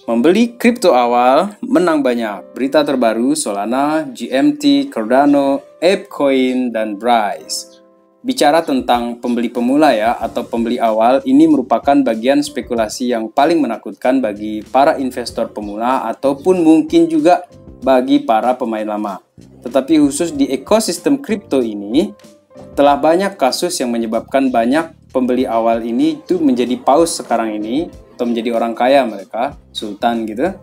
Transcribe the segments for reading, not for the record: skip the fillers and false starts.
Membeli kripto awal, menang banyak. Berita terbaru Solana, GMT, Cardano, ApeCoin, dan Bryce. Bicara tentang pembeli pemula ya, atau pembeli awal, ini merupakan bagian spekulasi yang paling menakutkan bagi para investor pemula ataupun mungkin juga bagi para pemain lama. Tetapi khusus di ekosistem kripto ini, telah banyak kasus yang menyebabkan banyak pembeli awal ini itu menjadi paus sekarang ini, atau menjadi orang kaya mereka, sultan gitu.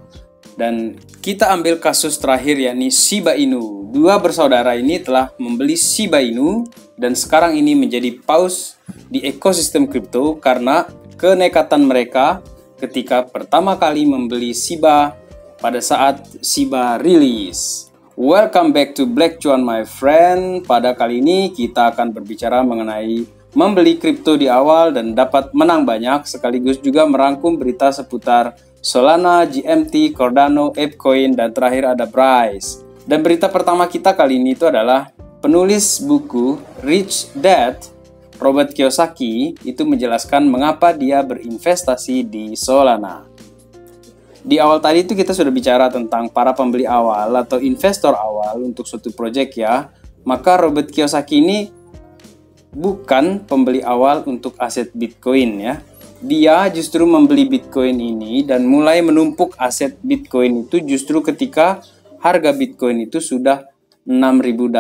Dan kita ambil kasus terakhir yakni Shiba Inu. Dua bersaudara ini telah membeli Shiba Inu dan sekarang ini menjadi paus di ekosistem kripto karena kenekatan mereka ketika pertama kali membeli Shiba pada saat Shiba rilis. Welcome back to Black Cuan my friend. Pada kali ini kita akan berbicara mengenai membeli kripto di awal dan dapat menang banyak, sekaligus juga merangkum berita seputar Solana, GMT, Cardano, ApeCoin, dan terakhir ada Bryce. Dan berita pertama kita kali ini itu adalah penulis buku Rich Dad, Robert Kiyosaki, itu menjelaskan mengapa dia berinvestasi di Solana. Di awal tadi itu kita sudah bicara tentang para pembeli awal atau investor awal untuk suatu proyek ya. Maka Robert Kiyosaki ini bukan pembeli awal untuk aset Bitcoin ya. Dia justru membeli Bitcoin ini dan mulai menumpuk aset Bitcoin itu justru ketika harga Bitcoin itu sudah $6.000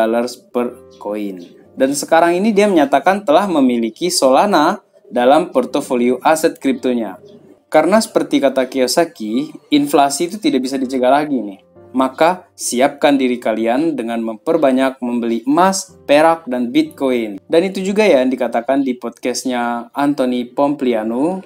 per koin. Dan sekarang ini dia menyatakan telah memiliki Solana dalam portofolio aset kriptonya. Karena seperti kata Kiyosaki, inflasi itu tidak bisa dicegah lagi nih. Maka siapkan diri kalian dengan memperbanyak membeli emas, perak, dan Bitcoin. Dan itu juga ya yang dikatakan di podcastnya Anthony Pompliano.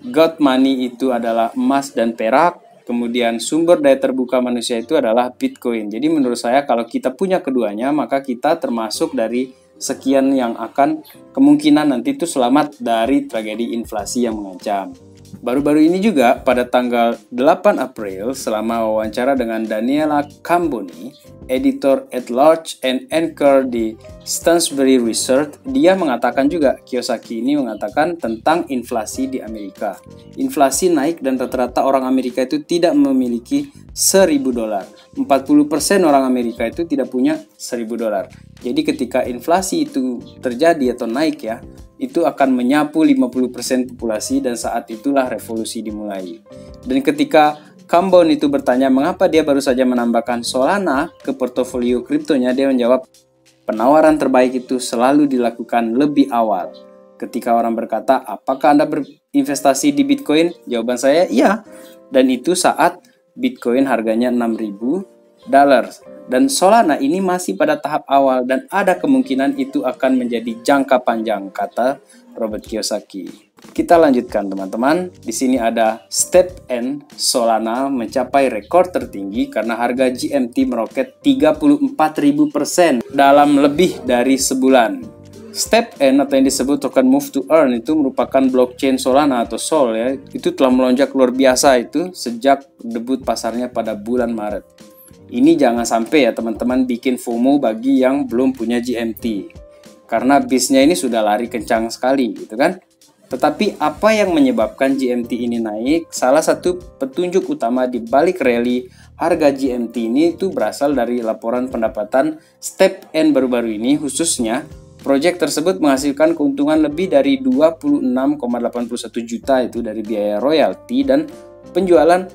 God money itu adalah emas dan perak, kemudian sumber daya terbuka manusia itu adalah Bitcoin. Jadi menurut saya kalau kita punya keduanya, maka kita termasuk dari sekian yang akan kemungkinan nanti itu selamat dari tragedi inflasi yang mengancam. Baru-baru ini juga pada tanggal 8 April selama wawancara dengan Daniela Camboni, editor at large and anchor di Stansberry Research, dia mengatakan juga, Kiyosaki ini mengatakan tentang inflasi di Amerika. Inflasi naik dan rata-rata orang Amerika itu tidak memiliki $1.000. 40% orang Amerika itu tidak punya $1.000. Jadi ketika inflasi itu terjadi atau naik ya, itu akan menyapu 50% populasi dan saat itulah revolusi dimulai. Dan ketika Cambon itu bertanya mengapa dia baru saja menambahkan Solana ke portofolio kriptonya, dia menjawab, penawaran terbaik itu selalu dilakukan lebih awal. Ketika orang berkata, apakah Anda berinvestasi di Bitcoin? Jawaban saya, iya. Dan itu saat Bitcoin harganya $6.000. Dan Solana ini masih pada tahap awal dan ada kemungkinan itu akan menjadi jangka panjang, kata Robert Kiyosaki. Kita lanjutkan teman-teman. Di sini ada Step N Solana mencapai rekor tertinggi karena harga GMT meroket 34.000% dalam lebih dari sebulan. Step N atau yang disebut token Move to Earn itu merupakan blockchain Solana atau Sol ya. Itu telah melonjak luar biasa itu sejak debut pasarnya pada bulan Maret. Ini jangan sampai ya teman-teman bikin FOMO bagi yang belum punya GMT. Karena bisnya ini sudah lari kencang sekali gitu kan. Tetapi apa yang menyebabkan GMT ini naik? Salah satu petunjuk utama di balik rally harga GMT ini itu berasal dari laporan pendapatan Step N baru-baru ini, khususnya proyek tersebut menghasilkan keuntungan lebih dari 26,81 juta itu dari biaya royalti dan penjualan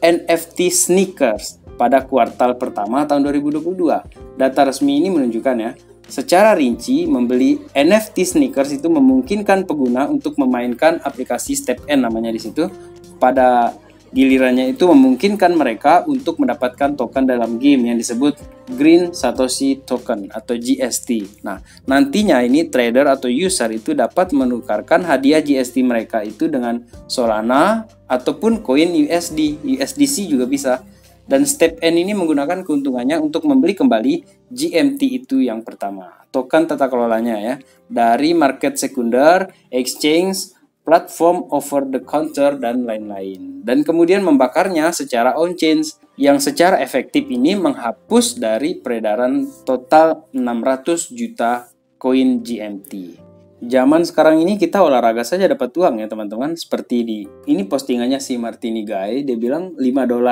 NFT sneakers pada kuartal pertama tahun 2022. Data resmi ini menunjukkan ya, secara rinci membeli NFT sneakers itu memungkinkan pengguna untuk memainkan aplikasi Step N namanya di situ. Pada gilirannya itu memungkinkan mereka untuk mendapatkan token dalam game yang disebut Green Satoshi Token atau GST. Nah, nantinya ini trader atau user itu dapat menukarkan hadiah GST mereka itu dengan Solana ataupun koin USDC juga bisa. Dan Step N ini menggunakan keuntungannya untuk membeli kembali GMT itu yang pertama. Token tata kelolanya ya. Dari market sekunder, exchange, platform over the counter, dan lain-lain. Dan kemudian membakarnya secara on-chain yang secara efektif ini menghapus dari peredaran total 600 juta koin GMT. Zaman sekarang ini kita olahraga saja dapat uang ya teman-teman. Seperti ini postingannya si Martini Guy, dia bilang $5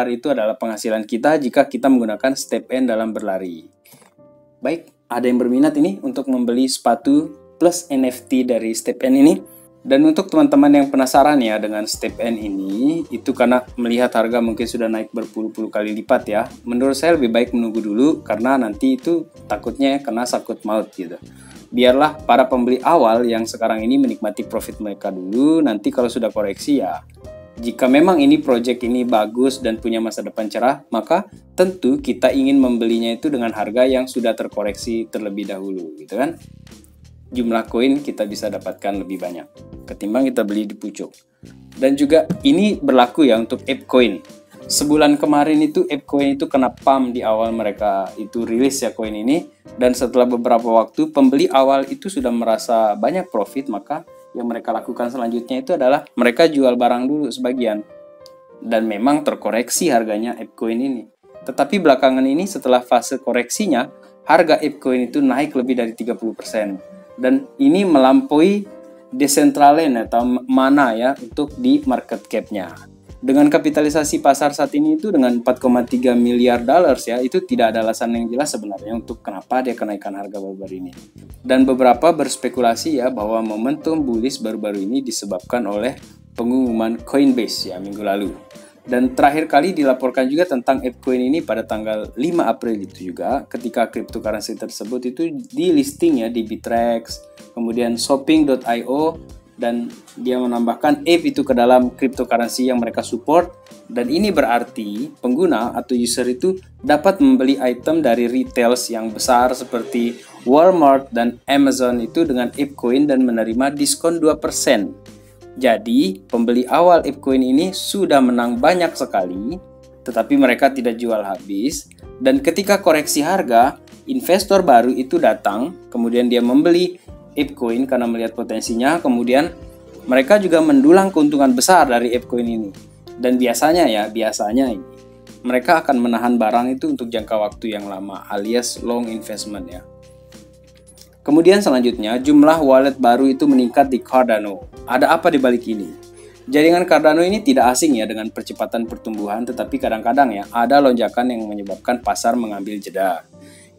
itu adalah penghasilan kita jika kita menggunakan Step N dalam berlari. Baik, ada yang berminat ini untuk membeli sepatu plus NFT dari Step N ini. Dan untuk teman-teman yang penasaran ya dengan Step N ini, itu karena melihat harga mungkin sudah naik berpuluh-puluh kali lipat ya. Menurut saya lebih baik menunggu dulu karena nanti itu takutnya kena sakut maut gitu. Biarlah para pembeli awal yang sekarang ini menikmati profit mereka dulu, nanti kalau sudah koreksi ya. Jika memang ini project ini bagus dan punya masa depan cerah, maka tentu kita ingin membelinya itu dengan harga yang sudah terkoreksi terlebih dahulu gitu kan. Jumlah koin kita bisa dapatkan lebih banyak ketimbang kita beli di pucuk. Dan juga ini berlaku ya untuk ApeCoin. Sebulan kemarin itu ApeCoin itu kena pump di awal mereka itu rilis ya koin ini, dan setelah beberapa waktu pembeli awal itu sudah merasa banyak profit, maka yang mereka lakukan selanjutnya itu adalah mereka jual barang dulu sebagian. Dan memang terkoreksi harganya ApeCoin ini. Tetapi belakangan ini setelah fase koreksinya, harga ApeCoin itu naik lebih dari 30%. Dan ini melampaui Decentraland atau Mana ya untuk di market cap-nya. Dengan kapitalisasi pasar saat ini itu dengan 4,3 miliar dollars ya, itu tidak ada alasan yang jelas sebenarnya untuk kenapa dia kenaikan harga baru-baru ini. Dan beberapa berspekulasi ya bahwa momentum bullish baru-baru ini disebabkan oleh pengumuman Coinbase ya minggu lalu. Dan terakhir kali dilaporkan juga tentang ApeCoin ini pada tanggal 5 April itu juga, ketika cryptocurrency tersebut itu di listing ya di Bittrex, kemudian shopping.io, dan dia menambahkan Ape itu ke dalam cryptocurrency yang mereka support. Dan ini berarti pengguna atau user itu dapat membeli item dari retails yang besar seperti Walmart dan Amazon itu dengan ApeCoin dan menerima diskon 2%. Jadi, pembeli awal ApeCoin ini sudah menang banyak sekali, tetapi mereka tidak jual habis. Dan ketika koreksi harga, investor baru itu datang, kemudian dia membeli ApeCoin karena melihat potensinya, kemudian mereka juga mendulang keuntungan besar dari ApeCoin ini. Dan biasanya ini, mereka akan menahan barang itu untuk jangka waktu yang lama, alias long investment ya. Kemudian selanjutnya, jumlah wallet baru itu meningkat di Cardano. Ada apa di balik ini? Jaringan Cardano ini tidak asing ya dengan percepatan pertumbuhan, tetapi kadang-kadang ya ada lonjakan yang menyebabkan pasar mengambil jeda.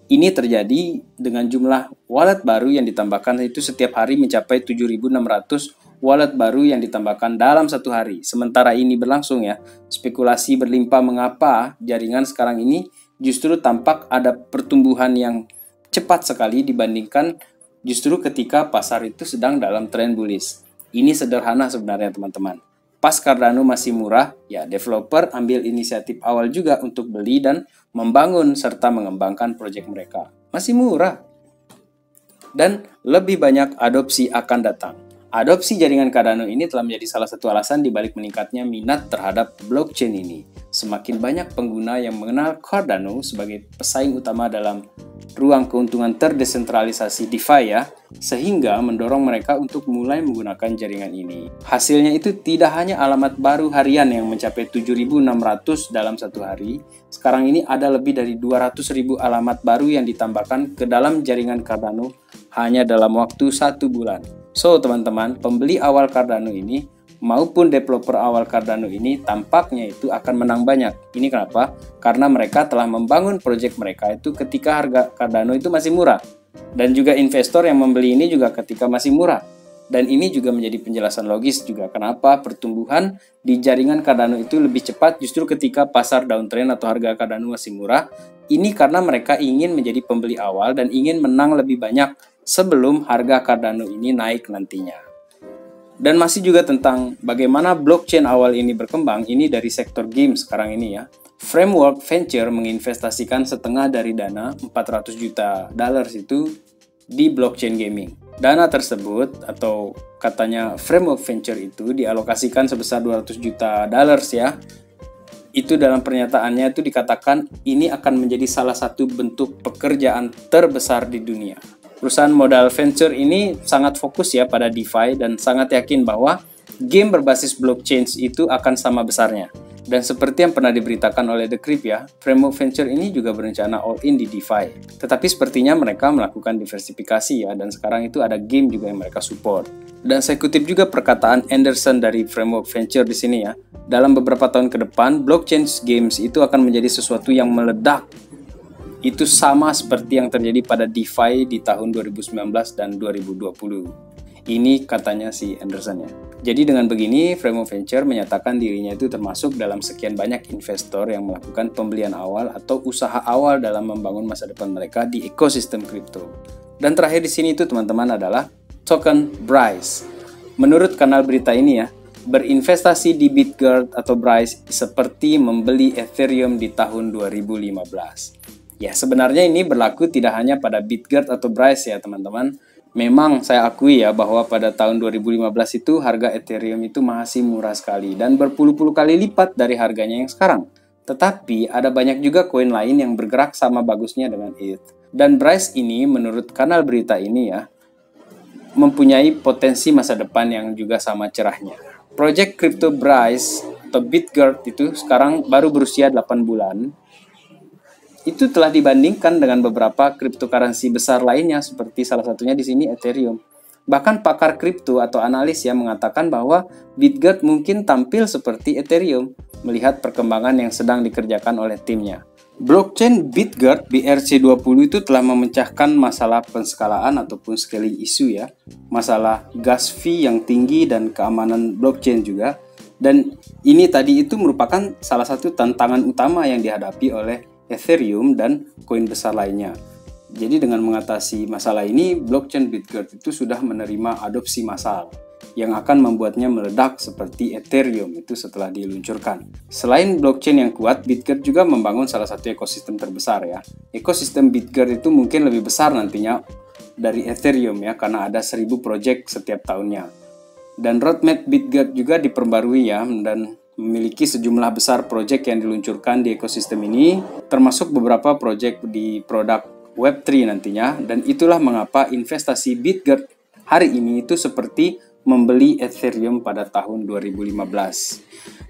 Ini terjadi dengan jumlah wallet baru yang ditambahkan itu setiap hari mencapai 7.600 wallet baru yang ditambahkan dalam satu hari. Sementara ini berlangsung ya, spekulasi berlimpah mengapa jaringan sekarang ini justru tampak ada pertumbuhan yang cepat sekali dibandingkan justru ketika pasar itu sedang dalam tren bullish. Ini sederhana sebenarnya teman-teman. Pas Cardano masih murah, ya developer ambil inisiatif awal juga untuk beli dan membangun serta mengembangkan proyek mereka. Masih murah. Dan lebih banyak adopsi akan datang. Adopsi jaringan Cardano ini telah menjadi salah satu alasan dibalik meningkatnya minat terhadap blockchain ini. Semakin banyak pengguna yang mengenal Cardano sebagai pesaing utama dalam ruang keuntungan terdesentralisasi DeFi ya, sehingga mendorong mereka untuk mulai menggunakan jaringan ini. Hasilnya itu tidak hanya alamat baru harian yang mencapai 7.600 dalam satu hari, sekarang ini ada lebih dari 200.000 alamat baru yang ditambahkan ke dalam jaringan Cardano hanya dalam waktu 1 bulan. So teman-teman, pembeli awal Cardano ini maupun developer awal Cardano ini tampaknya itu akan menang banyak. Ini kenapa? Karena mereka telah membangun proyek mereka itu ketika harga Cardano itu masih murah. Dan juga investor yang membeli ini juga ketika masih murah. Dan ini juga menjadi penjelasan logis juga kenapa pertumbuhan di jaringan Cardano itu lebih cepat justru ketika pasar downtrend atau harga Cardano masih murah. Ini karena mereka ingin menjadi pembeli awal dan ingin menang lebih banyak sebelum harga Cardano ini naik nantinya. Dan masih juga tentang bagaimana blockchain awal ini berkembang, ini dari sektor game sekarang ini ya. Framework Venture menginvestasikan setengah dari dana $400 juta itu di blockchain gaming. Dana tersebut atau katanya Framework Venture itu dialokasikan sebesar $200 juta ya. Itu dalam pernyataannya itu dikatakan ini akan menjadi salah satu bentuk pekerjaan terbesar di dunia. Perusahaan modal venture ini sangat fokus ya pada DeFi dan sangat yakin bahwa game berbasis blockchain itu akan sama besarnya. Dan seperti yang pernah diberitakan oleh The Crypt ya, Framework Venture ini juga berencana all in di DeFi. Tetapi sepertinya mereka melakukan diversifikasi ya, dan sekarang itu ada game juga yang mereka support. Dan saya kutip juga perkataan Anderson dari Framework Venture di sini ya. Dalam beberapa tahun ke depan, blockchain games itu akan menjadi sesuatu yang meledak. Itu sama seperti yang terjadi pada DeFi di tahun 2019 dan 2020. Ini katanya si Anderson ya. Jadi dengan begini, Framework Venture menyatakan dirinya itu termasuk dalam sekian banyak investor yang melakukan pembelian awal atau usaha awal dalam membangun masa depan mereka di ekosistem kripto. Dan terakhir di sini itu teman-teman adalah token BRIZE. Menurut kanal berita ini ya, berinvestasi di Bitgert atau BRIZE seperti membeli Ethereum di tahun 2015. Ya, sebenarnya ini berlaku tidak hanya pada Bitgert atau BRIZE ya teman-teman. Memang saya akui ya bahwa pada tahun 2015 itu harga Ethereum itu masih murah sekali dan berpuluh-puluh kali lipat dari harganya yang sekarang. Tetapi ada banyak juga koin lain yang bergerak sama bagusnya dengan ETH. Dan BRIZE ini menurut kanal berita ini ya, mempunyai potensi masa depan yang juga sama cerahnya. Project Crypto BRIZE atau Bitgert itu sekarang baru berusia 8 bulan. Itu telah dibandingkan dengan beberapa cryptocurrency besar lainnya seperti salah satunya di sini Ethereum. Bahkan pakar kripto atau analis yang mengatakan bahwa Bitgert mungkin tampil seperti Ethereum melihat perkembangan yang sedang dikerjakan oleh timnya. Blockchain Bitgert BRC20 itu telah memecahkan masalah penskalaan ataupun scaling isu ya, masalah gas fee yang tinggi dan keamanan blockchain juga. Dan ini tadi itu merupakan salah satu tantangan utama yang dihadapi oleh Ethereum dan koin besar lainnya. Jadi dengan mengatasi masalah ini, blockchain Bitgert itu sudah menerima adopsi massal yang akan membuatnya meledak seperti Ethereum itu setelah diluncurkan. Selain blockchain yang kuat, Bitgert juga membangun salah satu ekosistem terbesar ya. Ekosistem Bitgert itu mungkin lebih besar nantinya dari Ethereum ya, karena ada 1000 project setiap tahunnya. Dan roadmap Bitgert juga diperbarui ya, dan memiliki sejumlah besar proyek yang diluncurkan di ekosistem ini, termasuk beberapa proyek di produk Web3 nantinya, dan itulah mengapa investasi Bitgert hari ini itu seperti membeli Ethereum pada tahun 2015.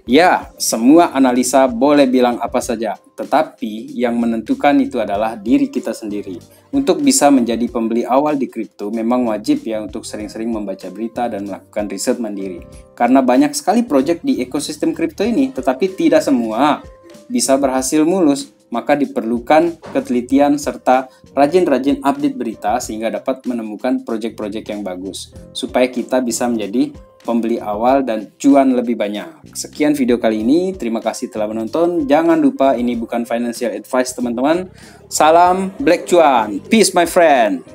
Ya, semua analisa boleh bilang apa saja, tetapi yang menentukan itu adalah diri kita sendiri. Untuk bisa menjadi pembeli awal di kripto, memang wajib ya untuk sering-sering membaca berita dan melakukan riset mandiri. Karena banyak sekali proyek di ekosistem kripto ini, tetapi tidak semua bisa berhasil mulus, maka diperlukan ketelitian serta rajin-rajin update berita sehingga dapat menemukan proyek-proyek yang bagus, supaya kita bisa menjadi pembeli awal dan cuan lebih banyak. Sekian video kali ini, terima kasih telah menonton. Jangan lupa ini bukan financial advice teman-teman. Salam Black Cuan, peace my friend.